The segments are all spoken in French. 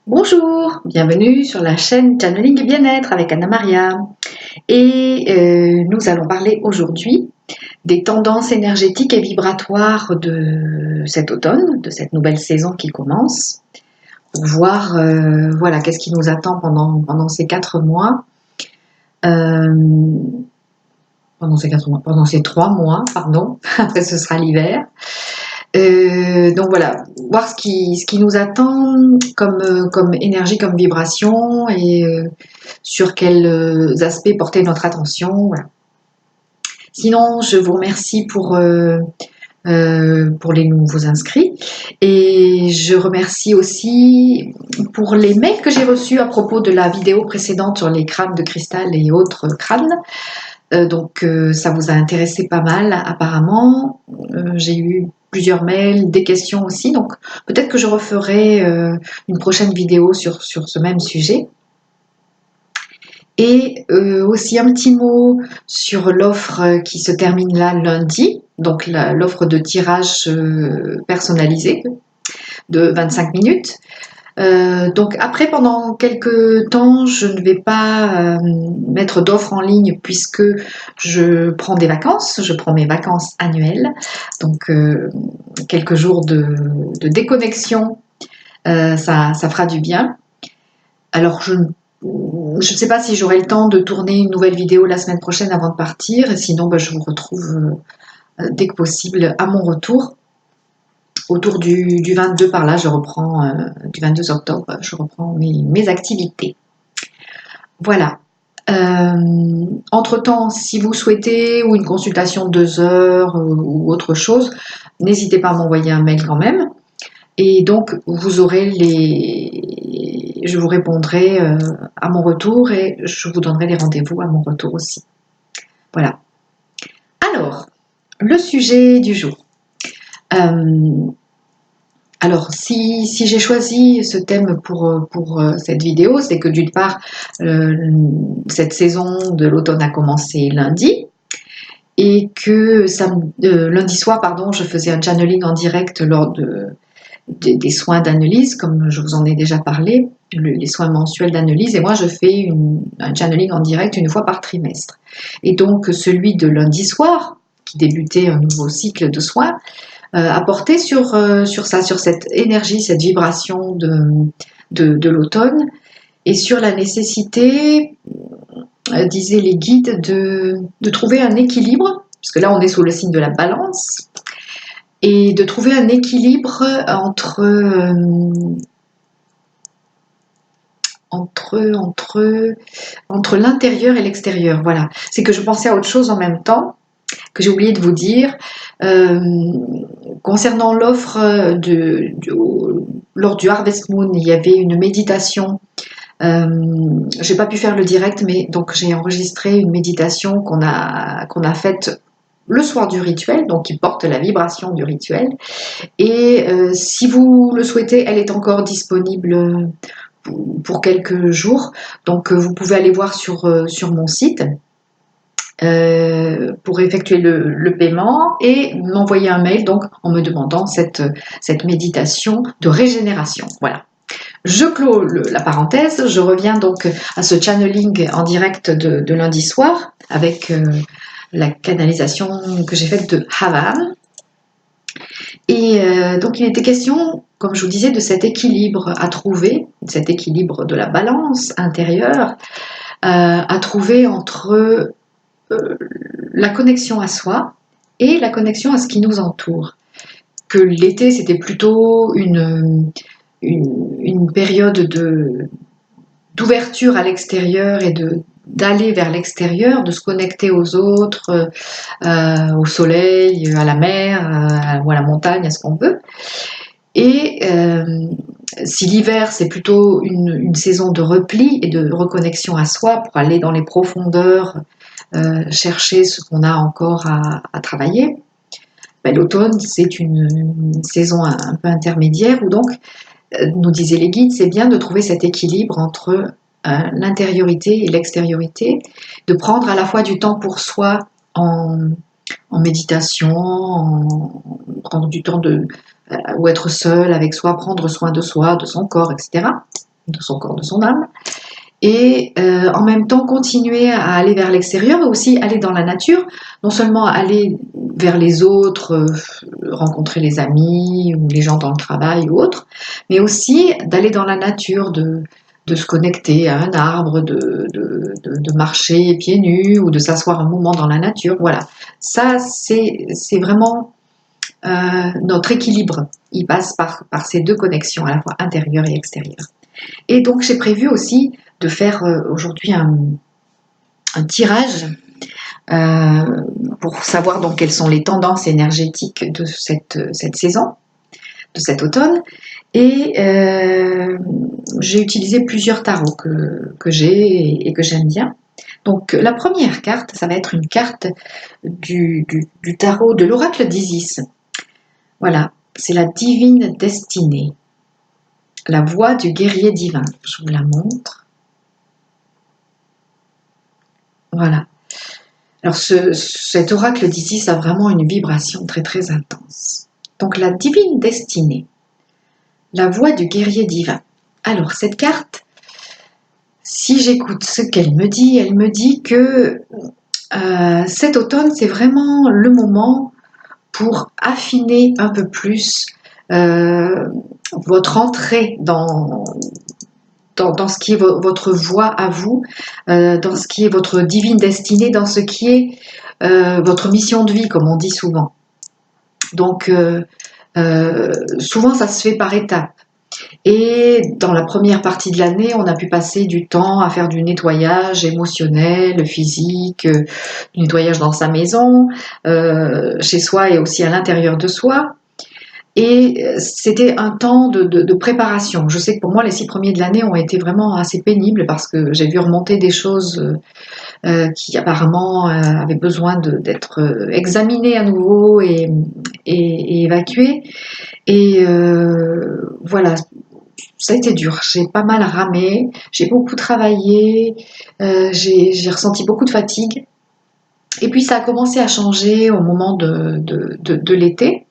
Bonjour, bienvenue sur la chaîne Channeling et Bien-être avec Anna-Maria. Nous allons parler aujourd'hui des tendances énergétiques et vibratoires de cet automne, de cette nouvelle saison qui commence, pour voir voilà, qu'est-ce qui nous attend pendant ces 4 mois, euh, pendant ces 3 mois, pardon, après ce sera l'hiver. Donc voilà, voir ce qui nous attend comme énergie, comme vibration et sur quels aspects porter notre attention. Voilà. Sinon, je vous remercie pour les nouveaux inscrits et je remercie aussi pour les mails que j'ai reçus à propos de la vidéo précédente sur les crânes de cristal et autres crânes. Ça vous a intéressé pas mal apparemment. J'ai eu plusieurs mails, des questions aussi, donc peut-être que je referai une prochaine vidéo sur ce même sujet. Et aussi un petit mot sur l'offre qui se termine là lundi, donc l'offre de tirage personnalisé de 25 minutes. Donc après, pendant quelques temps, je ne vais pas mettre d'offres en ligne puisque je prends des vacances, je prends mes vacances annuelles, donc quelques jours de déconnexion, ça fera du bien. Alors je ne sais pas si j'aurai le temps de tourner une nouvelle vidéo la semaine prochaine avant de partir, et sinon je vous retrouve dès que possible à mon retour. Autour du 22 par là, je reprends, du 22 octobre, je reprends mes activités. Voilà. Entre-temps, si vous souhaitez ou une consultation de 2 heures ou autre chose, n'hésitez pas à m'envoyer un mail quand même. Et donc, vous aurez je vous répondrai à mon retour et je vous donnerai les rendez-vous à mon retour aussi. Voilà. Alors, le sujet du jour. Alors, si j'ai choisi ce thème pour cette vidéo, c'est que d'une part, cette saison de l'automne a commencé lundi et que lundi soir, pardon, je faisais un channeling en direct lors des soins d'analyse, comme je vous en ai déjà parlé, les soins mensuels d'analyse, et moi je fais un channeling en direct une fois par trimestre. Et donc celui de lundi soir, qui débutait un nouveau cycle de soins, a porté sur cette énergie, cette vibration de l'automne, et sur la nécessité, disaient les guides, de trouver un équilibre, parce que là on est sous le signe de la balance, et de trouver un équilibre entre l'intérieur et l'extérieur. Voilà. C'est que je pensais à autre chose en même temps, que j'ai oublié de vous dire. Concernant l'offre lors du Harvest Moon, il y avait une méditation. J'ai pas pu faire le direct, mais donc j'ai enregistré une méditation qu'on a faite le soir du rituel, donc qui porte la vibration du rituel. Et si vous le souhaitez, elle est encore disponible pour quelques jours. Donc vous pouvez aller voir sur mon site pour effectuer le paiement et m'envoyer un mail donc en me demandant cette méditation de régénération. Voilà. Je clôt la parenthèse, je reviens donc à ce channeling en direct de lundi soir avec la canalisation que j'ai faite de Havan. Et donc il était question, comme je vous disais, de cet équilibre à trouver, cet équilibre de la balance intérieure à trouver entre la connexion à soi et la connexion à ce qui nous entoure. Que l'été, c'était plutôt une période d'ouverture à l'extérieur et d'aller vers l'extérieur, de se connecter aux autres, au soleil, à la mer, ou à la montagne, à ce qu'on veut. Et si l'hiver, c'est plutôt une saison de repli et de reconnexion à soi pour aller dans les profondeurs, chercher ce qu'on a encore à travailler, l'automne, c'est une saison un peu intermédiaire où donc, nous disaient les guides, c'est bien de trouver cet équilibre entre l'intériorité et l'extériorité, de prendre à la fois du temps pour soi en méditation, prendre du temps ou être seul avec soi, prendre soin de soi, de son corps, etc. de son corps, de son âme, et en même temps continuer à aller vers l'extérieur, mais aussi aller dans la nature, non seulement aller vers les autres, rencontrer les amis ou les gens dans le travail ou autre, mais aussi d'aller dans la nature, de se connecter à un arbre, de marcher pieds nus ou de s'asseoir un moment dans la nature. Voilà, ça c'est vraiment notre équilibre. Il passe par ces deux connexions, à la fois intérieure et extérieure. Et donc j'ai prévu aussi de faire aujourd'hui un tirage pour savoir donc quelles sont les tendances énergétiques de cette saison, de cet automne. Et j'ai utilisé plusieurs tarots que j'ai et que j'aime bien. Donc la première carte, ça va être une carte du tarot de l'oracle d'Isis. Voilà, c'est la divine destinée, la voix du guerrier divin. Je vous la montre. Voilà. Alors cet oracle d'Isis a vraiment une vibration très très intense. Donc la divine destinée, la voix du guerrier divin. Alors cette carte, si j'écoute ce qu'elle me dit que cet automne, c'est vraiment le moment pour affiner un peu plus votre entrée dans ce qui est votre voie à vous, dans ce qui est votre divine destinée, dans ce qui est votre mission de vie, comme on dit souvent. Donc, souvent, ça se fait par étapes. Et dans la première partie de l'année, on a pu passer du temps à faire du nettoyage émotionnel, physique, du nettoyage dans sa maison, chez soi et aussi à l'intérieur de soi. Et c'était un temps de préparation. Je sais que pour moi, les 6 premiers de l'année ont été vraiment assez pénibles parce que j'ai vu remonter des choses qui apparemment avaient besoin d'être examinées à nouveau et évacuées. Et voilà, ça a été dur. J'ai pas mal ramé, j'ai beaucoup travaillé, j'ai ressenti beaucoup de fatigue. Et puis ça a commencé à changer au moment de l'été,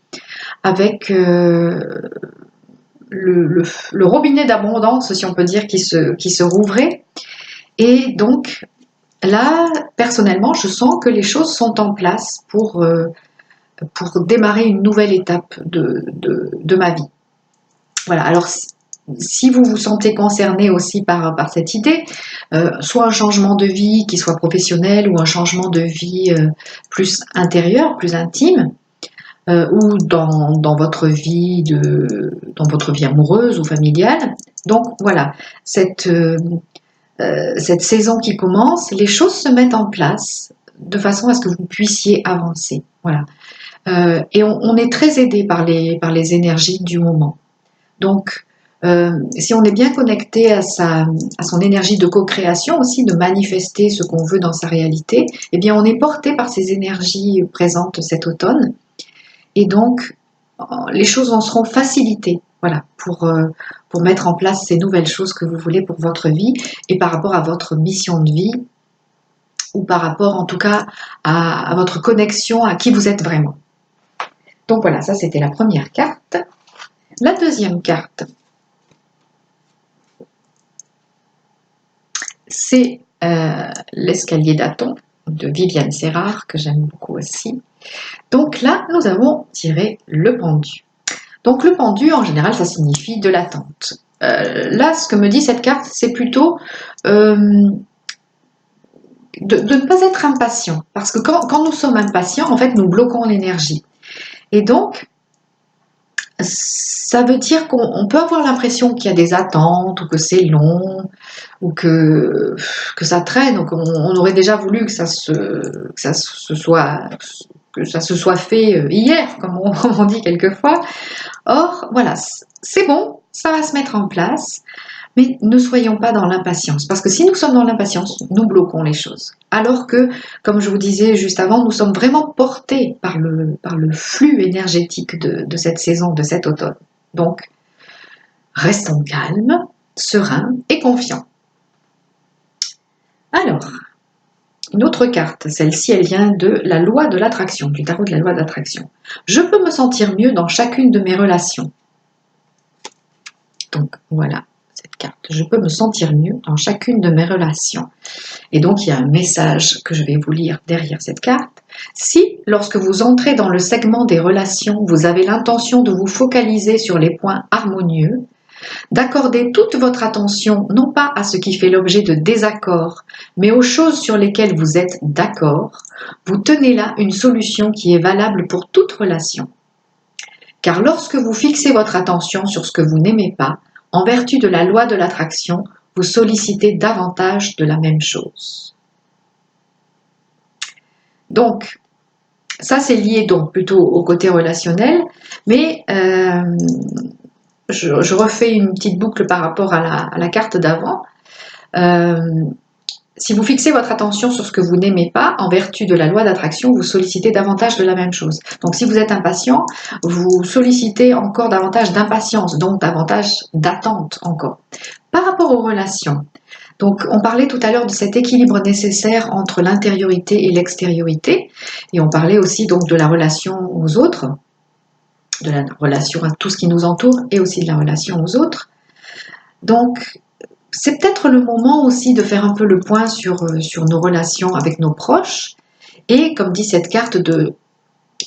avec le robinet d'abondance, si on peut dire, qui se rouvrait. Et donc là, personnellement, je sens que les choses sont en place pour démarrer une nouvelle étape de ma vie. Voilà, alors si vous vous sentez concerné aussi par cette idée, soit un changement de vie qui soit professionnel ou un changement de vie plus intérieur, plus intime, ou dans votre vie amoureuse ou familiale. Donc voilà, cette saison qui commence, les choses se mettent en place de façon à ce que vous puissiez avancer. Voilà. Et on est très aidé par les énergies du moment. Donc, si on est bien connecté à son énergie de co-création aussi, de manifester ce qu'on veut dans sa réalité, eh bien on est porté par ces énergies présentes cet automne. Et donc, les choses en seront facilitées, voilà, pour mettre en place ces nouvelles choses que vous voulez pour votre vie et par rapport à votre mission de vie ou par rapport en tout cas à votre connexion à qui vous êtes vraiment. Donc voilà, ça c'était la première carte. La deuxième carte, c'est l'escalier d'Aton de Viviane Serrard, que j'aime beaucoup aussi. Donc là, nous avons tiré le pendu. Donc le pendu, en général, ça signifie de l'attente. Là, ce que me dit cette carte, c'est plutôt de ne pas être impatient. Parce que quand nous sommes impatients, en fait, nous bloquons l'énergie. Et donc, ça veut dire qu'on peut avoir l'impression qu'il y a des attentes, ou que c'est long, ou que ça traîne, ou qu'on aurait déjà voulu que ça se soit fait hier, comme on dit quelquefois. Or, voilà, c'est bon, ça va se mettre en place, mais ne soyons pas dans l'impatience, parce que si nous sommes dans l'impatience, nous bloquons les choses. Alors que, comme je vous disais juste avant, nous sommes vraiment portés par le flux énergétique de cette saison, de cet automne. Donc, restons calmes, sereins et confiants. Alors, une autre carte, celle-ci, elle vient de la loi de l'attraction, du tarot de la loi d'attraction. Je peux me sentir mieux dans chacune de mes relations. Donc voilà, cette carte. Je peux me sentir mieux dans chacune de mes relations. Et donc, il y a un message que je vais vous lire derrière cette carte. Si, lorsque vous entrez dans le segment des relations, vous avez l'intention de vous focaliser sur les points harmonieux, d'accorder toute votre attention non pas à ce qui fait l'objet de désaccords, mais aux choses sur lesquelles vous êtes d'accord, vous tenez là une solution qui est valable pour toute relation. Car lorsque vous fixez votre attention sur ce que vous n'aimez pas, en vertu de la loi de l'attraction, vous sollicitez davantage de la même chose. Donc, ça c'est lié donc plutôt au côté relationnel, mais je refais une petite boucle par rapport à la carte d'avant. Si vous fixez votre attention sur ce que vous n'aimez pas, en vertu de la loi d'attraction, vous sollicitez davantage de la même chose. Donc si vous êtes impatient, vous sollicitez encore davantage d'impatience, donc davantage d'attente encore. Par rapport aux relations, donc on parlait tout à l'heure de cet équilibre nécessaire entre l'intériorité et l'extériorité, et on parlait aussi donc de la relation aux autres, de la relation à tout ce qui nous entoure et aussi de la relation aux autres. Donc c'est peut-être le moment aussi de faire un peu le point sur nos relations avec nos proches et, comme dit cette carte, de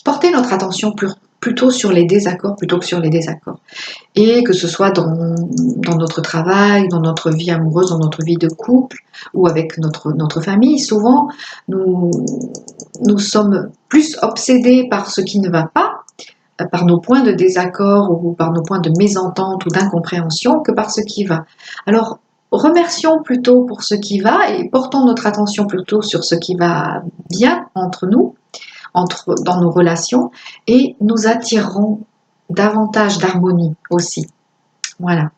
porter notre attention plutôt sur les désaccords plutôt que sur les désaccords. Et que ce soit dans notre travail, dans notre vie amoureuse, dans notre vie de couple ou avec notre famille, souvent nous sommes plus obsédés par ce qui ne va pas, par nos points de désaccord ou par nos points de mésentente ou d'incompréhension que par ce qui va. Alors, remercions plutôt pour ce qui va et portons notre attention plutôt sur ce qui va bien entre nous, dans nos relations, et nous attirerons davantage d'harmonie aussi. Voilà.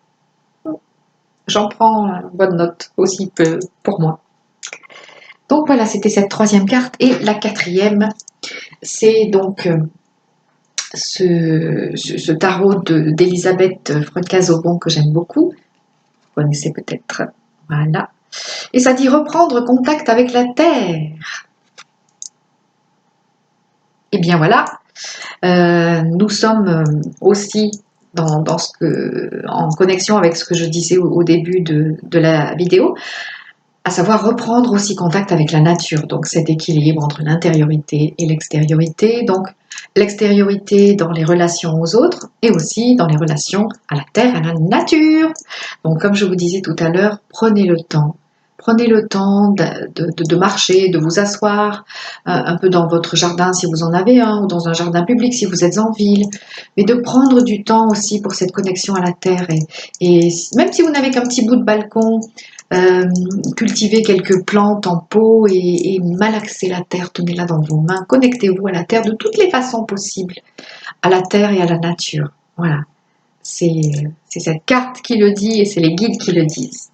J'en prends bonne note aussi pour moi. Donc voilà, c'était cette troisième carte. Et la quatrième, c'est donc ce tarot d'Elisabeth Freud-Casaubon que j'aime beaucoup. Vous connaissez peut-être. Voilà. Et ça dit reprendre contact avec la Terre. Et bien voilà, nous sommes aussi en connexion avec ce que je disais au début de la vidéo, à savoir reprendre aussi contact avec la nature, donc cet équilibre entre l'intériorité et l'extériorité, donc l'extériorité dans les relations aux autres et aussi dans les relations à la terre, à la nature. Donc comme je vous disais tout à l'heure, prenez le temps de marcher, de vous asseoir un peu dans votre jardin si vous en avez un, ou dans un jardin public si vous êtes en ville, mais de prendre du temps aussi pour cette connexion à la terre. Et même si vous n'avez qu'un petit bout de balcon, cultivez quelques plantes en pot et malaxez la terre, tenez-la dans vos mains, connectez-vous à la terre de toutes les façons possibles, à la terre et à la nature. Voilà, c'est cette carte qui le dit et c'est les guides qui le disent.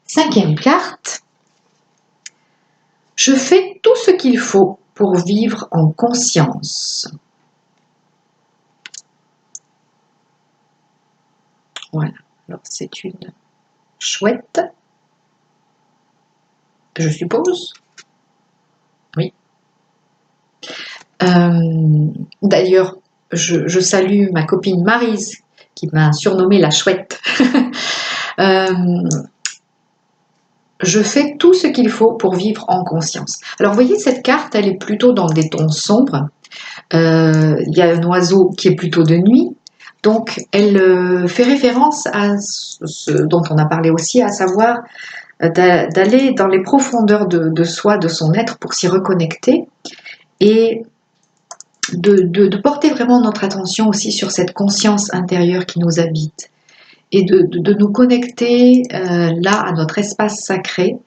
Cinquième carte, je fais tout ce qu'il faut pour vivre en conscience. Voilà, alors c'est une chouette, je suppose. Oui. D'ailleurs, je salue ma copine Maryse qui m'a surnommée la chouette. Je fais tout ce qu'il faut pour vivre en conscience. Alors, vous voyez, cette carte, elle est plutôt dans des tons sombres. Il y a un oiseau qui est plutôt de nuit. Donc, elle fait référence à ce dont on a parlé aussi, à savoir d'aller dans les profondeurs de soi, de son être, pour s'y reconnecter et de porter vraiment notre attention aussi sur cette conscience intérieure qui nous habite et de nous connecter là à notre espace sacré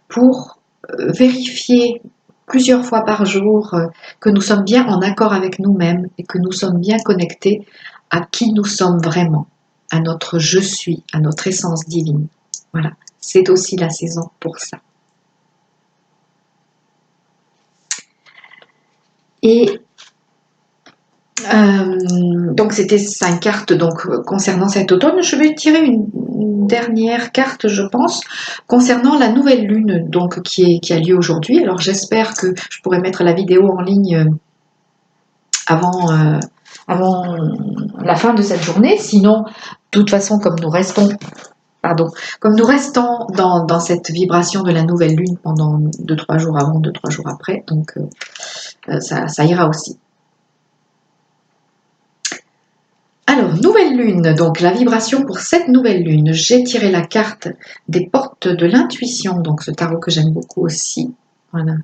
pour vérifier plusieurs fois par jour que nous sommes bien en accord avec nous-mêmes et que nous sommes bien connectés à qui nous sommes vraiment, à notre je suis, à notre essence divine. Voilà, c'est aussi la saison pour ça. Et donc c'était 5 cartes donc, concernant cet automne. Je vais tirer une dernière carte, je pense, concernant la nouvelle lune donc, qui a lieu aujourd'hui. Alors j'espère que je pourrai mettre la vidéo en ligne avant la fin de cette journée. Sinon, toute façon, comme nous restons dans cette vibration de la nouvelle lune pendant 2-3 jours avant, 2-3 jours après, donc ça ira aussi. Alors, nouvelle lune, donc la vibration pour cette nouvelle lune, j'ai tiré la carte des portes de l'intuition, donc ce tarot que j'aime beaucoup aussi, voilà,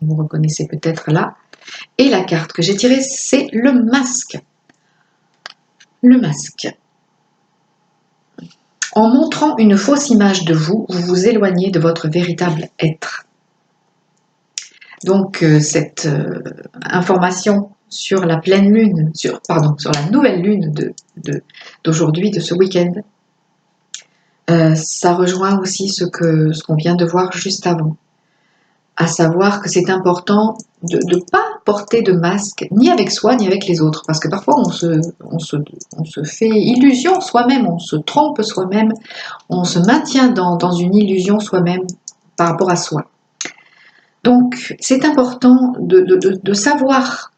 vous reconnaissez peut-être là, et la carte que j'ai tirée, c'est le masque. Le masque. En montrant une fausse image de vous, vous vous éloignez de votre véritable être. Donc, cette information sur la pleine lune, sur la nouvelle lune d'aujourd'hui, de ce week-end, ça rejoint aussi ce qu'on vient de voir juste avant. À savoir que c'est important de ne pas porter de masque, ni avec soi, ni avec les autres. Parce que parfois, on se fait illusion soi-même, on se trompe soi-même, on se maintient dans une illusion soi-même par rapport à soi. Donc, c'est important de savoir,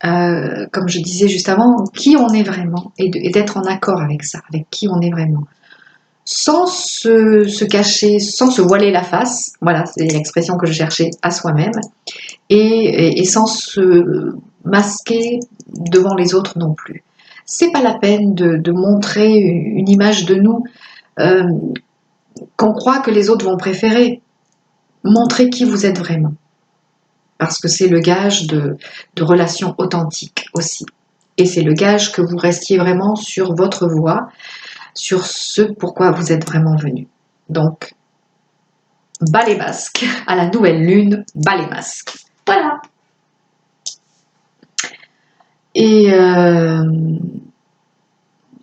comme je disais juste avant, qui on est vraiment et d'être en accord avec ça, avec qui on est vraiment. Sans se cacher, sans se voiler la face, voilà, c'est l'expression que je cherchais, à soi-même, et sans se masquer devant les autres non plus. C'est pas la peine de montrer une image de nous qu'on croit que les autres vont préférer. Montrez qui vous êtes vraiment. Parce que c'est le gage de relations authentiques aussi. Et c'est le gage que vous restiez vraiment sur votre voie, sur ce pourquoi vous êtes vraiment venu. Donc, bas les masques, à la nouvelle lune, bas les masques. Voilà. Et je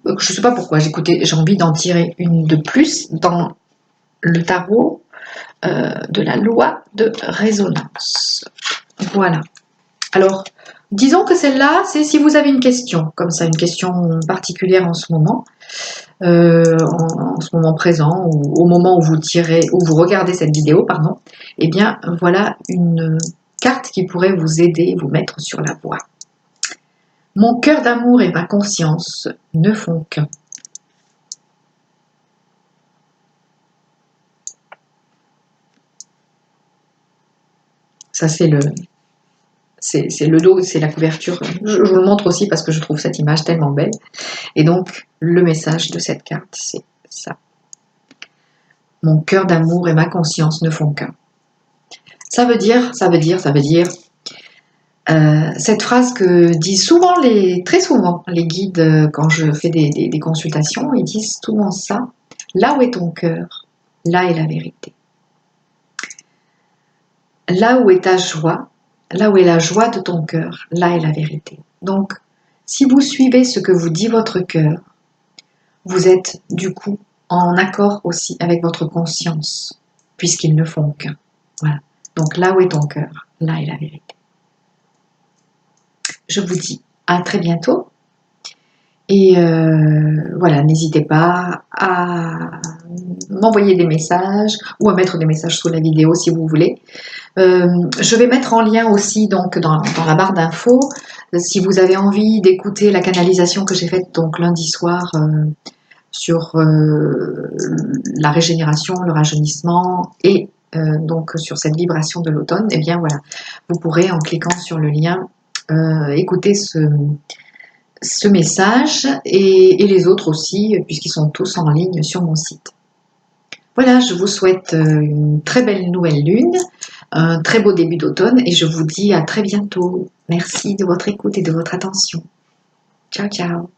ne sais pas pourquoi, j'ai envie d'en tirer une de plus dans le tarot de la loi de résonance. Voilà. Alors, disons que celle-là, c'est si vous avez une question, comme ça, une question particulière en ce moment, en ce moment présent, ou au moment où vous regardez cette vidéo, pardon, eh bien, voilà une carte qui pourrait vous aider, vous mettre sur la voie. Mon cœur d'amour et ma conscience ne font qu'un. Ça, c'est le dos, c'est la couverture. Je vous le montre aussi parce que je trouve cette image tellement belle. Et donc, le message de cette carte, c'est ça. Mon cœur d'amour et ma conscience ne font qu'un. Ça veut dire, cette phrase que disent très souvent les guides quand je fais des consultations, ils disent souvent ça. Là où est ton cœur, là est la vérité. Là où est ta joie, là où est la joie de ton cœur, là est la vérité. Donc, si vous suivez ce que vous dit votre cœur, vous êtes du coup en accord aussi avec votre conscience, puisqu'ils ne font qu'un. Voilà. Donc là où est ton cœur, là est la vérité. Je vous dis à très bientôt. Et voilà, n'hésitez pas à m'envoyer des messages ou à mettre des messages sous la vidéo si vous voulez. Je vais mettre en lien aussi donc dans la barre d'infos si vous avez envie d'écouter la canalisation que j'ai faite donc lundi soir sur la régénération, le rajeunissement et donc sur cette vibration de l'automne. Et bien voilà, vous pourrez en cliquant sur le lien écouter ce message et les autres aussi, puisqu'ils sont tous en ligne sur mon site. Voilà, je vous souhaite une très belle nouvelle lune, un très beau début d'automne et je vous dis à très bientôt. Merci de votre écoute et de votre attention. Ciao, ciao.